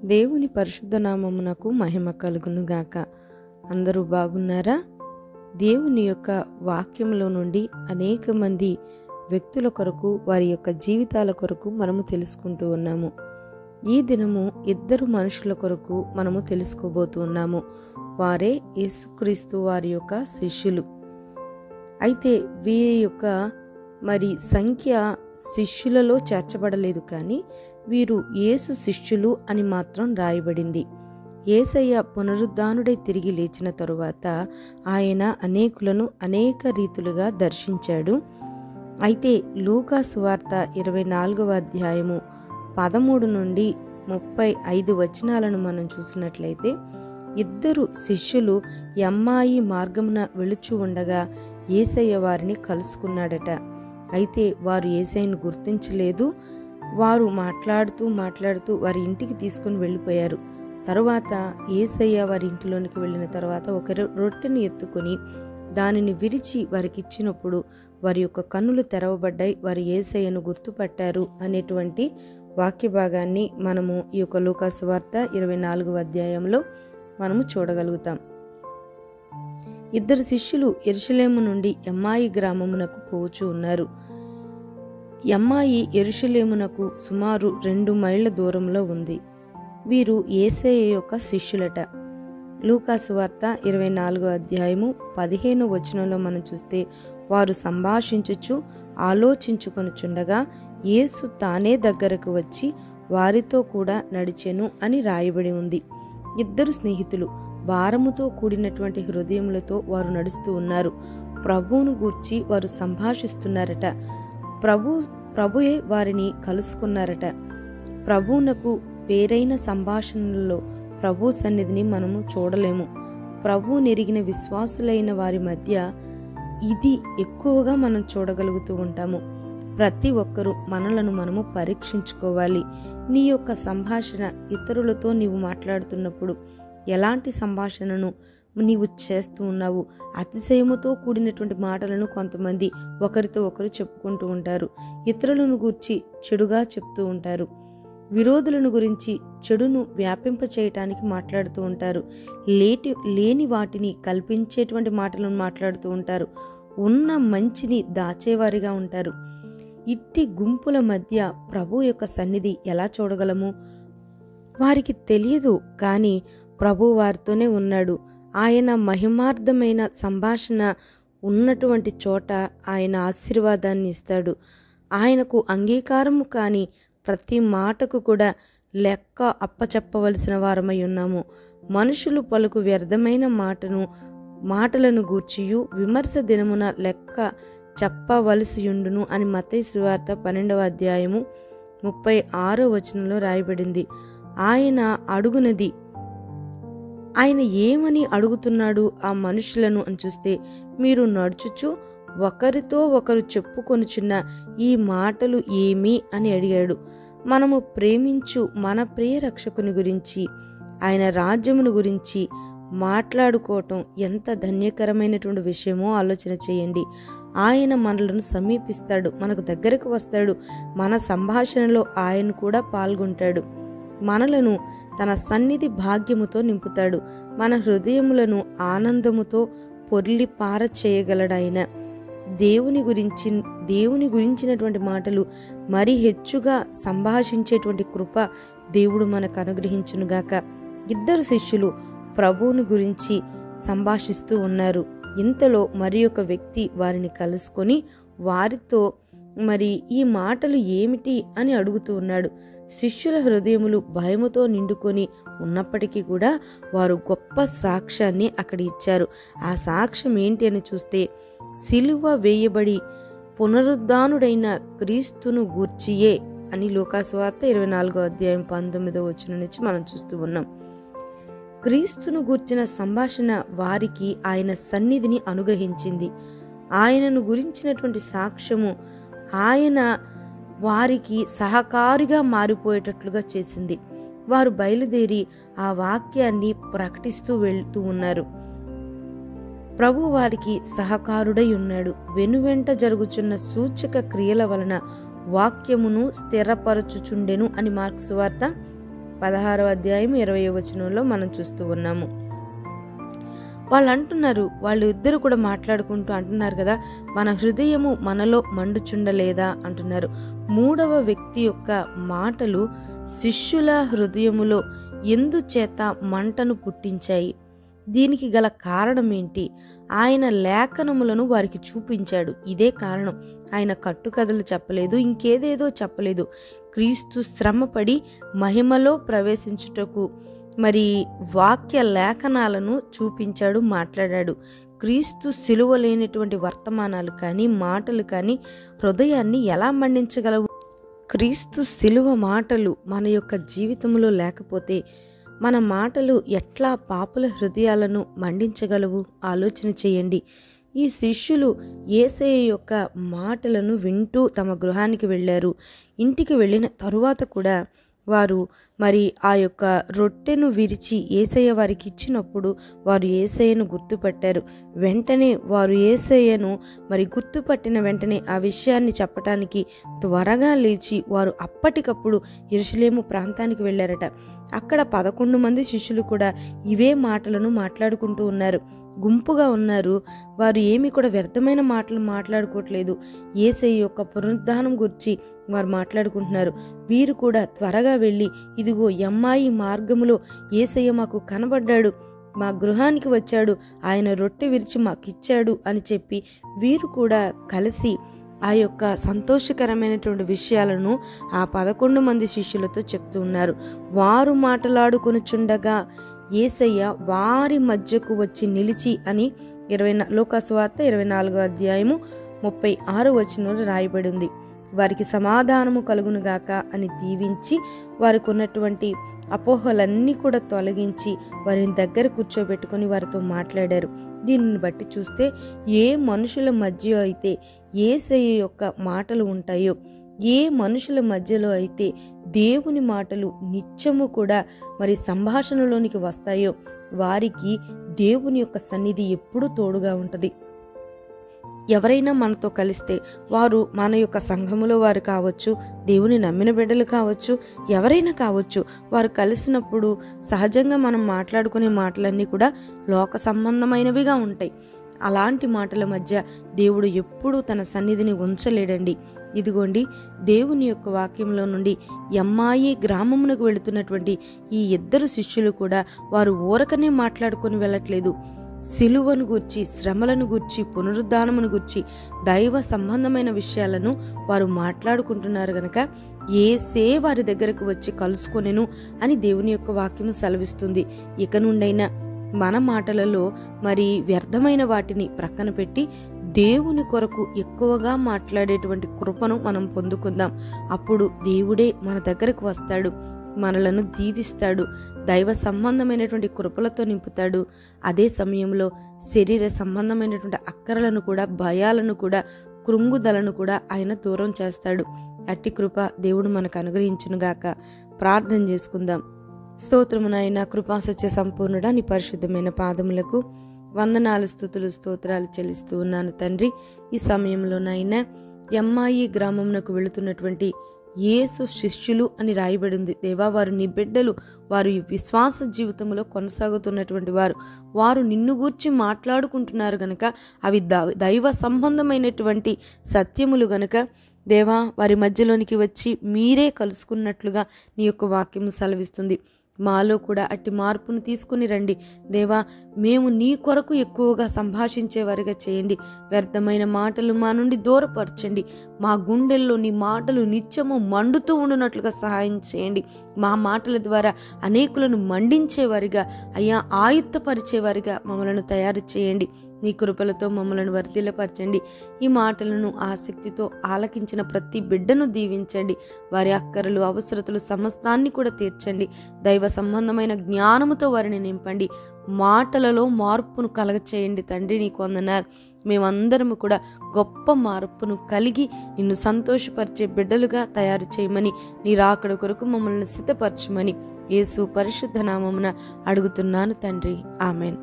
దేవుని పరిశుద్ధ నామమునకు మహిమ కలుగును గాక. అందరూ బాగున్నారా? దేవుని యొక్క వాక్యంలో నుండి అనేక మంది వ్యక్తుల కొరకు, వారి యొక్క జీవితాల కొరకు మనము తెలుసుకుంటూ ఉన్నాము. ఈ దినము ఇద్దరు మనుషుల కొరకు మనము తెలుసుకోబోతూ ఉన్నాము. వారే యేసుక్రీస్తు వారి యొక్క శిష్యులు. అయితే వీరి యొక్క సంఖ్య శిష్యులలో చేర్చబడలేదు, కానీ వీరు యేసు శిష్యులు అని మాత్రం రాయబడింది. యేసయ్య పునరుద్ధానుడై తిరిగి లేచిన తరువాత ఆయన అనేకులను అనేక రీతులుగా దర్శించాడు. అయితే లూకా సువార్త 24వ అధ్యాయము 13 నుండి 35 వచనాలను మనం చూసినట్లయితే, ఇద్దరు శిష్యులు ఎమ్మాయి మార్గమున వెళుచు ఉండగా యేసయ్య వారిని కలుసుకున్నాడట. అయితే వారు యేసయ్యను గుర్తించలేదు. వారు మాట్లాడుతూ వారి ఇంటికి తీసుకుని వెళ్ళిపోయారు. తరువాత యేసయ్య వారి ఇంటిలోనికి వెళ్ళిన తర్వాత ఒక రొట్టెని ఎత్తుకొని దానిని విరిచి వారికి ఇచ్చినప్పుడు వారి యొక్క కన్నులు తెరవబడ్డాయి. వారు యేసయ్యను గుర్తుపట్టారు అనేటువంటి వాక్య భాగాన్ని మనము ఈ యొక్క లూకా సువార్త 24వ అధ్యాయంలో మనము చూడగలుగుతాం. ఇద్దరు శిష్యులు యెరూషలేము నుండి ఎమ్మాయి గ్రామమునకు పోవచ్చు ఉన్నారు. ఎమ్మాయి యెరూషలేమునకు సుమారు 2 మైళ్ళ దూరంలో ఉంది. వీరు యేసయ్య యొక్క శిష్యులట. లూకా సువార్త 24వ అధ్యాయము 15వ వచనంలో మనం చూస్తే, వారు సంభాషించుచు ఆలోచించుకొనుచుండగా యేసు తానే దగ్గరకు వచ్చి వారితో కూడా నడిచెను అని రాయబడి ఉంది. ఇద్దరు స్నేహితులు భారముతో కూడినటువంటి హృదయములతో వారు నడుస్తూ ఉన్నారు. ప్రభువును గూర్చి వారు సంభాషిస్తున్నారట. ప్రభుయే వారిని కలుసుకున్నారట. ప్రభువునకు వేరైన సంభాషణలలో ప్రభు సన్నిధిని మనము చూడలేము. ప్రభువుని ఎరిగిన విశ్వాసులైన వారి మధ్య ఇది ఎక్కువగా మనం చూడగలుగుతూ ఉంటాము. ప్రతి ఒక్కరూ మనలను మనము పరీక్షించుకోవాలి. నీ యొక్క సంభాషణ ఇతరులతో నీవు మాట్లాడుతున్నప్పుడు ఎలాంటి సంభాషణను నీవు చేస్తూ ఉన్నావు? అతిశయముతో కూడినటువంటి మాటలను కొంతమంది ఒకరితో ఒకరు చెప్పుకుంటూ ఉంటారు. ఇతరులను గూర్చి చెడుగా చెప్తూ ఉంటారు. విరోధులను గురించి చెడును వ్యాపింప చేయటానికి మాట్లాడుతూ ఉంటారు. లేని వాటిని కల్పించేటువంటి మాటలను మాట్లాడుతూ ఉంటారు. ఉన్న మంచిని దాచేవారిగా ఉంటారు. ఇట్టి గుంపుల మధ్య ప్రభు యొక్క సన్నిధి ఎలా చూడగలము? వారికి తెలియదు, కానీ ప్రభు వారితోనే ఉన్నాడు. ఆయన మహిమార్థమైన సంభాషణ ఉన్నటువంటి చోట ఆయన ఆశీర్వాదాన్ని ఇస్తాడు. ఆయనకు అంగీకారము కాని ప్రతి మాటకు కూడా లెక్క అప్పచెప్పవలసిన వారమై ఉన్నాము. మనుషులు పలుకు వ్యర్థమైన మాటలను గూర్చియు విమర్శ దినమున లెక్క చెప్పవలసియుండును అని మత్తయి సువార్త 12వ అధ్యాయము 36వ వచనంలో రాయబడింది. ఆయన ఏమని అడుగుతున్నాడు ఆ మనుషులను అని చూస్తే, మీరు నడుచుచు ఒకరితో ఒకరు చెప్పుకొనుచున్న ఈ మాటలు ఏమి అని అడిగాడు. మనము ప్రేమించు మన ప్రియ రక్షకుని గురించి, ఆయన రాజ్యమును గురించి మాట్లాడుకోవటం ఎంత ధన్యకరమైనటువంటి విషయమో ఆలోచన చేయండి. ఆయన మనలను సమీపిస్తాడు, మనకు దగ్గరకు వస్తాడు. మన సంభాషణలో ఆయన కూడా పాల్గొంటాడు. మనలను తన సన్నిధి భాగ్యముతో నింపుతాడు. మన హృదయములను ఆనందముతో పొర్లి పార చేయగలడాయన. దేవుని గురించినటువంటి మాటలు మరి హెచ్చుగా సంభాషించేటువంటి కృప దేవుడు మనకు అనుగ్రహించునుగాక. ఇద్దరు శిష్యులు ప్రభువుని గురించి సంభాషిస్తూ ఉన్నారు. ఇంతలో మరి ఒక వ్యక్తి వారిని కలుసుకొని వారితో ఈ మాటలు ఏమిటి అని అడుగుతూ ఉన్నాడు. శిష్యుల హృదయములు భయముతో నిండుకొని ఉన్నప్పటికీ కూడా వారు గొప్ప సాక్ష్యాన్ని అక్కడ ఇచ్చారు. ఆ సాక్ష్యం ఏంటి అని చూస్తే, సిలువ వేయబడి పునరుద్ధానుడైన క్రీస్తును గూర్చియే అని లూకా సువార్త 24వ అధ్యాయం 19వ వచనం నుంచి మనం చూస్తూ ఉన్నాం. క్రీస్తును గూర్చిన సంభాషణ వారికి ఆయన సన్నిధిని అనుగ్రహించింది. ఆయనను గురించినటువంటి సాక్ష్యము ఆయన వారికి సహకారిగా మారిపోయేటట్లుగా చేసింది. వారు బయలుదేరి ఆ వాక్యాన్ని ప్రకటిస్తూ వెళ్తూ ఉన్నారు. ప్రభు వారికి సహకారుడై ఉన్నాడు. వెనువెంట జరుగుచున్న సూచక క్రియల వలన వాక్యమును స్థిరపరచుచుండెను అని మార్కు సువార్త 16వ అధ్యాయం 20వ వచనంలో మనం చూస్తూ ఉన్నాము. వాళ్ళు అంటున్నారు, వాళ్ళు ఇద్దరు కూడా మాట్లాడుకుంటూ అంటున్నారు కదా, మన హృదయము మనలో మండుచుండలేదా అంటున్నారు. మూడవ వ్యక్తి యొక్క మాటలు శిష్యుల హృదయములో ఎందుచేత మంటను పుట్టించాయి? దీనికి గల కారణం ఏంటి? ఆయన లేఖనములను వారికి చూపించాడు. ఇదే కారణం. ఆయన కట్టుకథలు చెప్పలేదు, ఇంకేదేదో చెప్పలేదు. క్రీస్తు శ్రమపడి మహిమలో ప్రవేశించుటకు మరి వాక్య లేఖనాలను చూపించాడు, మాట్లాడాడు. క్రీస్తు సిలువ లేనటువంటి వర్తమానాలు కానీ మాటలు కానీ హృదయాన్ని ఎలా మండించగలవు? క్రీస్తు సిలువ మాటలు మన యొక్క జీవితంలో లేకపోతే మన మాటలు ఎట్లా పాపుల హృదయాలను మండించగలవు? ఆలోచన చేయండి. ఈ శిష్యులు యేసయ్య యొక్క మాటలను వింటూ తమ గృహానికి వెళ్ళారు. ఇంటికి వెళ్ళిన తరువాత కూడా వారు మరి ఆ యొక్క రొట్టెను విరిచి యేసయ్య వారికి ఇచ్చినప్పుడు వారు యేసయ్యను గుర్తుపట్టారు. వెంటనే వారు యేసయ్యను మరి గుర్తుపట్టిన వెంటనే ఆ విషయాన్ని చెప్పటానికి త్వరగా లేచి వారు అప్పటికప్పుడు యెరూషలేము ప్రాంతానికి వెళ్ళారట. అక్కడ 11 మంది శిష్యులు కూడా ఇవే మాటలను మాట్లాడుకుంటూ ఉన్నారు. గుంపుగా ఉన్నారు. వారు ఏమీ కూడా వ్యర్థమైన మాటలు మాట్లాడుకోవట్లేదు. యేసయ్య యొక్క పునరుద్ధానం గురించి వారు మాట్లాడుకుంటున్నారు. వీరు కూడా త్వరగా వెళ్ళి, ఇదిగో ఎమ్మాయి మార్గములో యేసయ్య మాకు కనబడ్డాడు, మా గృహానికి వచ్చాడు, ఆయన రొట్టె విరిచి మాకిచ్చాడు అని చెప్పి వీరు కూడా కలిసి ఆ యొక్క సంతోషకరమైనటువంటి విషయాలను ఆ 11 మంది శిష్యులతో చెప్తూ ఉన్నారు. వారు మాట్లాడుకొనుచుండగా యేసయ్య వారి మధ్యకు వచ్చి నిలిచి అని లూకా సువార్త 24వ అధ్యాయము 36వ వచనంలో రాయబడి ఉంది. వారికి సమాధానము కలుగునుగాక అని దీవించి వారికి ఉన్నటువంటి అపోహలన్నీ కూడా తొలగించి వారిని దగ్గర కూర్చోబెట్టుకొని వారితో మాట్లాడారు. దీనిని బట్టి చూస్తే ఏ మనుషుల మధ్య అయితే యేసయ్య యొక్క మాటలు ఉంటాయో, ఏ మనుషుల మధ్యలో అయితే దేవుని మాటలు నిత్యము కూడా మరి సంభాషణలోనికి వస్తాయో వారికి దేవుని యొక్క సన్నిధి ఎప్పుడూ తోడుగా ఉంటుంది. ఎవరైనా మనతో కలిస్తే వారు మన యొక్క సంఘములో వారు కావచ్చు, దేవుని నమ్మిన బిడ్డలు కావచ్చు, ఎవరైనా కావచ్చు, వారు కలిసినప్పుడు సహజంగా మనం మాట్లాడుకునే మాటలన్నీ కూడా లోక సంబంధమైనవిగా ఉంటాయి. అలాంటి మాటల మధ్య దేవుడు ఎప్పుడూ తన సన్నిధిని ఉంచలేడండి. ఇదిగోండి, దేవుని యొక్క వాక్యంలో నుండి ఎమ్మాయి గ్రామమునకు వెళుతున్నటువంటి ఈ ఇద్దరు శిష్యులు కూడా వారు ఊరకనే మాట్లాడుకొని వెళ్ళట్లేదు. సిలువను గూర్చి, శ్రమలను గూర్చి, పునరుద్ధానమును గూర్చి, దైవ సంబంధమైన విషయాలను వారు మాట్లాడుకుంటున్నారు గనక యేసే వారి దగ్గరకు వచ్చి కలుసుకొనెను అని దేవుని యొక్క వాక్యం సెలవిస్తుంది. ఇక నుండైనా మన మాటలలో మరి వ్యర్థమైన వాటిని ప్రక్కన పెట్టి దేవుని కొరకు ఎక్కువగా మాట్లాడేటువంటి కృపను మనం పొందుకుందాం. అప్పుడు దేవుడే మన దగ్గరకు వస్తాడు, మనలను దీవిస్తాడు, దైవ సంబంధమైనటువంటి కృపలతో నింపుతాడు. అదే సమయంలో శరీర సంబంధమైనటువంటి అక్కరలను కూడా, భయాలను కూడా, కృంగుదలను కూడా ఆయన దూరం చేస్తాడు. అట్టి కృప దేవుడు మనకు అనుగ్రహించునుగాక. ప్రార్థన చేసుకుందాం. స్తోత్రము నాయన, కృపా సత్య సంపూర్ణుడా, నీ పరిశుద్ధమైన పాదములకు వందనాలు, స్తుతులు, స్తోత్రాలు చెల్లిస్తూ ఉన్నాను తండ్రి. ఈ సమయంలో నాయన ఎమ్మాయి గ్రామమునకు వెళుతున్నటువంటి యేసు శిష్యులు అని రాయబడింది. దేవా, వారు నీ బిడ్డలు, వారు ఈ విశ్వాస జీవితంలో కొనసాగుతున్నటువంటి వారు నిన్ను గూర్చి మాట్లాడుకుంటున్నారు గనక అవి దైవ సంబంధమైనటువంటి సత్యములు గనక దేవా, వారి మధ్యలోనికి వచ్చి మీరే కలుసుకున్నట్లుగా నీ యొక్క వాక్యము సెలవిస్తుంది. మాలో కూడా అట్టి మార్పును తీసుకుని రండి దేవా. మేము నీ కొరకు ఎక్కువగా సంభాషించేవారిగా చేయండి. వ్యర్థమైన మాటలు మా నుండి దూరపరచండి. మా గుండెల్లో నీ మాటలు నిత్యము మండుతూ ఉండునట్లుగా సహాయం చేయండి. మా మాటల ద్వారా అనేకులను మండించేవారిగా, అయ్యా ఆయుత్తపరిచేవారిగా మమ్మలను తయారు చేయండి. నీ కృపలతో మమ్మలను వర్ధిల్లపరచండి. ఈ మాటలను ఆసక్తితో ఆలకించిన ప్రతి బిడ్డను దీవించండి. వారి అక్కరలు, అవసరతలు సమస్తాన్ని కూడా తీర్చండి. దైవ సంబంధమైన జ్ఞానముతో వారిని నింపండి. మాటలలో మార్పును కలగచేయండి తండ్రి. నీకు వందనాలు. మేమందరము కూడా గొప్ప మార్పును కలిగి నిన్ను సంతోషపరిచే బిడ్డలుగా తయారు చేయమని, నీ రాకడ కొరకు మమ్మల్ని సిద్ధపరచమని యేసు పరిశుద్ధ నామమున అడుగుతున్నాను తండ్రి. ఆమెన్.